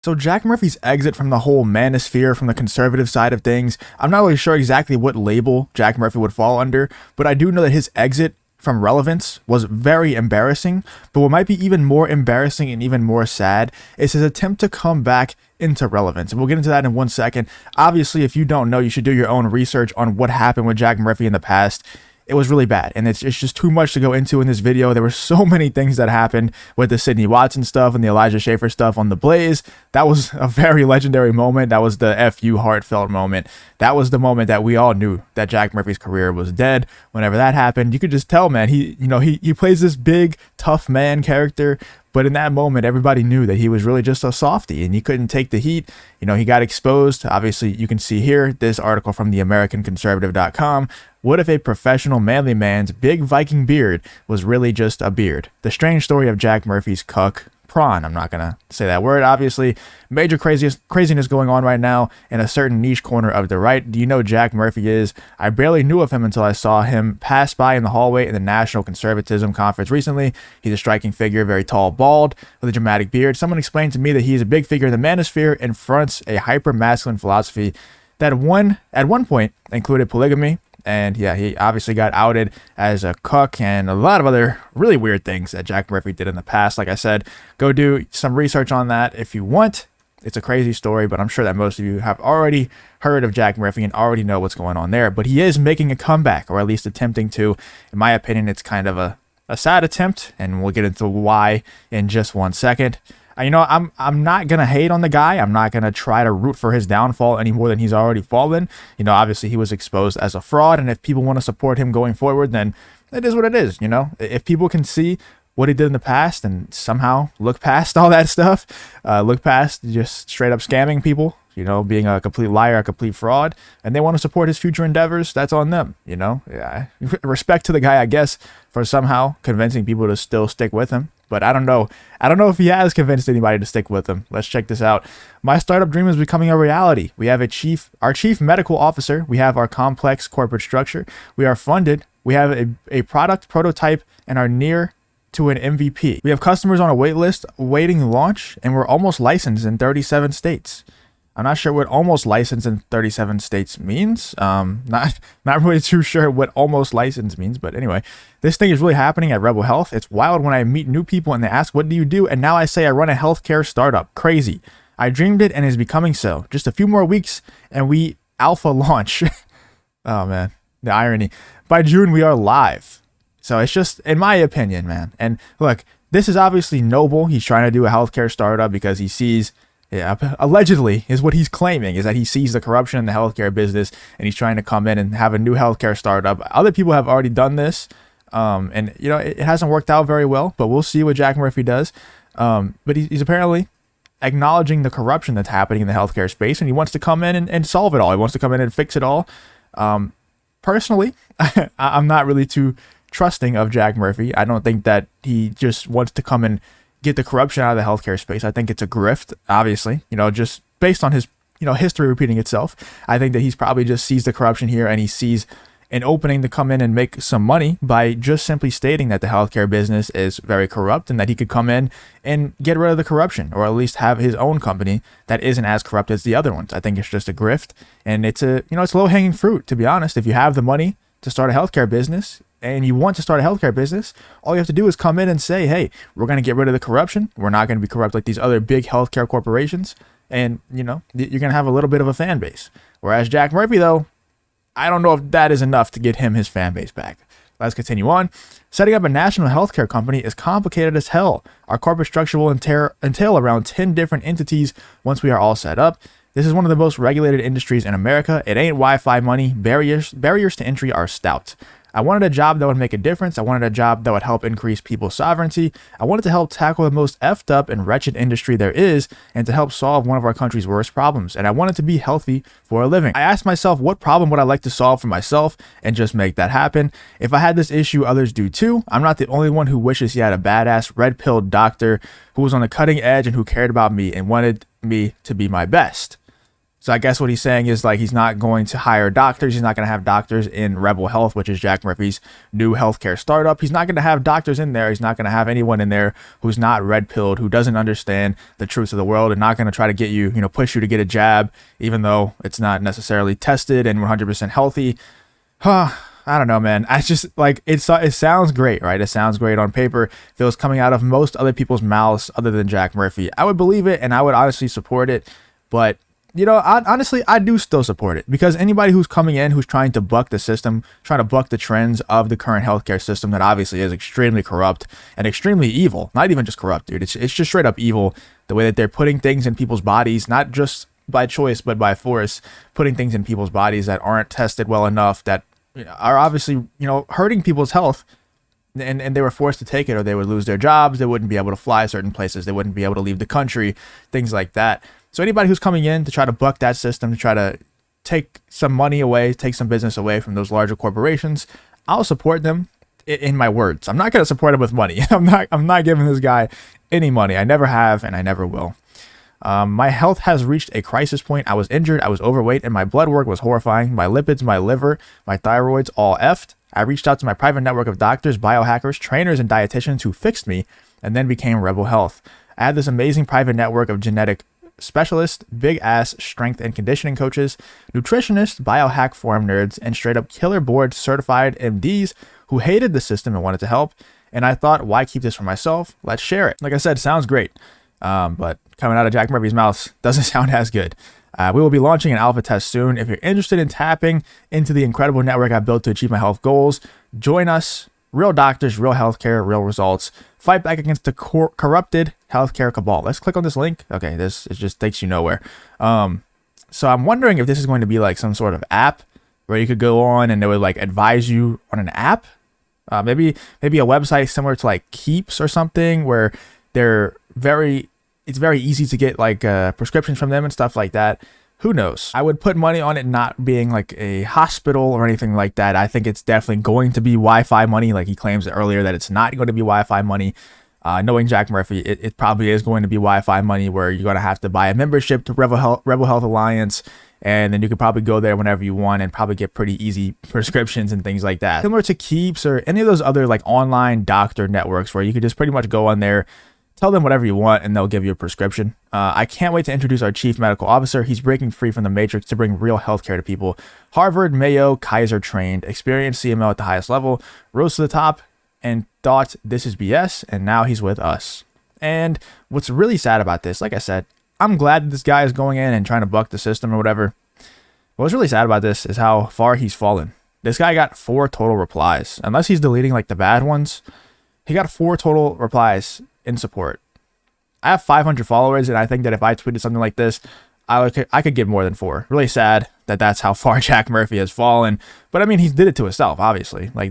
So Jack Murphy's exit from the whole manosphere from the conservative side of things, I'm not really sure exactly what label Jack Murphy would fall under, but I do know that his exit from relevance was very embarrassing. But what might be even more embarrassing and even more sad is his attempt to come back into relevance. And we'll get into that in 1 second. Obviously, if you don't know, you should do your own research on what happened with Jack Murphy in the past. It was really bad, and it's just too much to go into in this video. There were so many things that happened with the Sydney Watson stuff and the Elijah Schaffer stuff on The Blaze. That was a very legendary moment. That was the FU heartfelt moment. That was the moment that we all knew that Jack Murphy's career was dead. Whenever that happened, you could just tell, man, he plays this big, tough man character, but in that moment, everybody knew that he was really just a softie and he couldn't take the heat. He got exposed. Obviously, you can see here this article from the AmericanConservative.com. What if a professional manly man's big Viking beard was really just a beard? The strange story of Jack Murphy's cuck prawn. I'm not going to say that word, obviously. Major craziness going on right now in a certain niche corner of the right. Do you know who Jack Murphy is? I barely knew of him until I saw him pass by in the hallway in the National Conservatism Conference recently. He's a striking figure, very tall, bald, with a dramatic beard. Someone explained to me that he's a big figure in the manosphere and fronts a hyper-masculine philosophy that at one point included polygamy. And yeah, he obviously got outed as a cuck and a lot of other really weird things that Jack Murphy did in the past. Like I said, go do some research on that if you want. It's a crazy story, but I'm sure that most of you have already heard of Jack Murphy and already know what's going on there. But he is making a comeback, or at least attempting to. In my opinion, it's kind of a sad attempt, and we'll get into why in just 1 second. I'm not going to hate on the guy. I'm not going to try to root for his downfall any more than he's already fallen. Obviously he was exposed as a fraud, and if people want to support him going forward, then it is what it is. If people can see what he did in the past and somehow look past all that stuff, look past just straight up scamming people, being a complete liar, a complete fraud, and they want to support his future endeavors, that's on them. Yeah. Respect to the guy, I guess, for somehow convincing people to still stick with him. But I don't know if he has convinced anybody to stick with him. Let's check this out. My startup dream is becoming a reality. We have our chief medical officer. We have our complex corporate structure. We are funded. We have a product prototype and are near to an MVP. We have customers on a wait list awaiting launch, and we're almost licensed in 37 states. I'm not sure what almost licensed in 37 states means. Not really too sure what almost licensed means, but anyway, this thing is really happening at Rebel Health. It's wild when I meet new people and they ask, what do you do? And now I say I run a healthcare startup. Crazy. I dreamed it and is becoming so. Just a few more weeks and we alpha launch. Oh man, the irony. By June, we are live. So it's just, in my opinion, man. And look, this is obviously noble. He's trying to do a healthcare startup because he sees, allegedly is what he's claiming, is that he sees the corruption in the healthcare business and he's trying to come in and have a new healthcare startup. Other people have already done this, and it hasn't worked out very well, but we'll see what Jack Murphy does. But he's apparently acknowledging the corruption that's happening in the healthcare space, and he wants to come in and solve it all. He wants to come in and fix it all. Personally, I'm not really too trusting of Jack Murphy. I don't think that he just wants to come and get the corruption out of the healthcare space. I think it's a grift, obviously, just based on his, history repeating itself. I think that he's probably just sees the corruption here and he sees an opening to come in and make some money by just simply stating that the healthcare business is very corrupt and that he could come in and get rid of the corruption, or at least have his own company that isn't as corrupt as the other ones. I think it's just a grift, and it's it's low hanging fruit, to be honest. If you have the money to start a healthcare business, and you want to start a healthcare business, all you have to do is come in and say, hey, we're going to get rid of the corruption. We're not going to be corrupt like these other big healthcare corporations. And, you're going to have a little bit of a fan base. Whereas Jack Murphy, though, I don't know if that is enough to get him his fan base back. Let's continue on. Setting up a national healthcare company is complicated as hell. Our corporate structure will entail around 10 different entities once we are all set up. This is one of the most regulated industries in America. It ain't Wi-Fi money. Barriers to entry are stout. I wanted a job that would make a difference. I wanted a job that would help increase people's sovereignty. I wanted to help tackle the most effed up and wretched industry there is, and to help solve one of our country's worst problems. And I wanted to be healthy for a living. I asked myself, what problem would I like to solve for myself and just make that happen? If I had this issue, others do too. I'm not the only one who wishes he had a badass red-pilled doctor who was on the cutting edge and who cared about me and wanted me to be my best. So I guess what he's saying is like he's not going to hire doctors. He's not going to have doctors in Rebel Health, which is Jack Murphy's new healthcare startup. He's not going to have doctors in there. He's not going to have anyone in there who's not red pilled, who doesn't understand the truths of the world, and not going to try to get you, push you to get a jab, even though it's not necessarily tested and 100% healthy. I don't know, man. I just like it sounds great, right? It sounds great on paper. If it was coming out of most other people's mouths other than Jack Murphy, I would believe it and I would honestly support it. But honestly, I do still support it, because anybody who's coming in, who's trying to buck the system, trying to buck the trends of the current healthcare system that obviously is extremely corrupt and extremely evil, not even just corrupt, dude. It's just straight up evil, the way that they're putting things in people's bodies, not just by choice, but by force, putting things in people's bodies that aren't tested well enough, that are obviously, hurting people's health. And they were forced to take it, or they would lose their jobs. They wouldn't be able to fly certain places. They wouldn't be able to leave the country, things like that. So anybody who's coming in to try to buck that system, to try to take some money away, take some business away from those larger corporations, I'll support them in my words. I'm not going to support him with money. I'm not giving this guy any money. I never have, and I never will. My health has reached a crisis point. I was injured, I was overweight, and my blood work was horrifying. My lipids, my liver, my thyroid's all effed. I reached out to my private network of doctors, biohackers, trainers, and dietitians who fixed me, and then became Rebel Health. I had this amazing private network of genetic specialists, big ass strength and conditioning coaches, nutritionists, biohack forum nerds, and straight up killer board certified MDs who hated the system and wanted to help. And I thought, why keep this for myself? Let's share it. Like I said, sounds great. But coming out of Jack Murphy's mouth doesn't sound as good. We will be launching an alpha test soon. If you're interested in tapping into the incredible network I've built to achieve my health goals, join us. Real doctors, real healthcare, real results. Fight back against the corrupted healthcare cabal. Let's click on this link. Okay, it just takes you nowhere. So I'm wondering if this is going to be like some sort of app where you could go on and they would like advise you on an app. Maybe a website similar to like Keeps or something, where it's very easy to get like prescriptions from them and stuff like that. Who knows? I would put money on it not being like a hospital or anything like that. I think it's definitely going to be Wi-Fi money, like he claims earlier that it's not going to be Wi-Fi money. Knowing Jack Murphy, it probably is going to be Wi-Fi money, where you're going to have to buy a membership to Rebel Health Alliance, and then you could probably go there whenever you want and probably get pretty easy prescriptions and things like that. Similar to Keeps or any of those other like online doctor networks where you could just pretty much go on there, tell them whatever you want, and they'll give you a prescription. I can't wait to introduce our chief medical officer. He's breaking free from the matrix to bring real healthcare to people. Harvard, Mayo, Kaiser trained, experienced CMO at the highest level, rose to the top and thought this is BS, and now he's with us. And what's really sad about this, like I said, I'm glad that this guy is going in and trying to buck the system or whatever. What's really sad about this is how far he's fallen. This guy got 4 total replies. Unless he's deleting like the bad ones, he got 4 total replies in support. I have 500 followers, and I think that if I tweeted something like this, I could get more than 4. Really sad that that's how far Jack Murphy has fallen. But I mean, he did it to himself, obviously. Like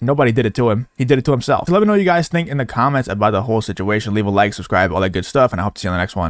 nobody did it to him. He did it to himself. So let me know what you guys think in the comments about the whole situation. Leave a like, subscribe, all that good stuff, and I hope to see you on the next one.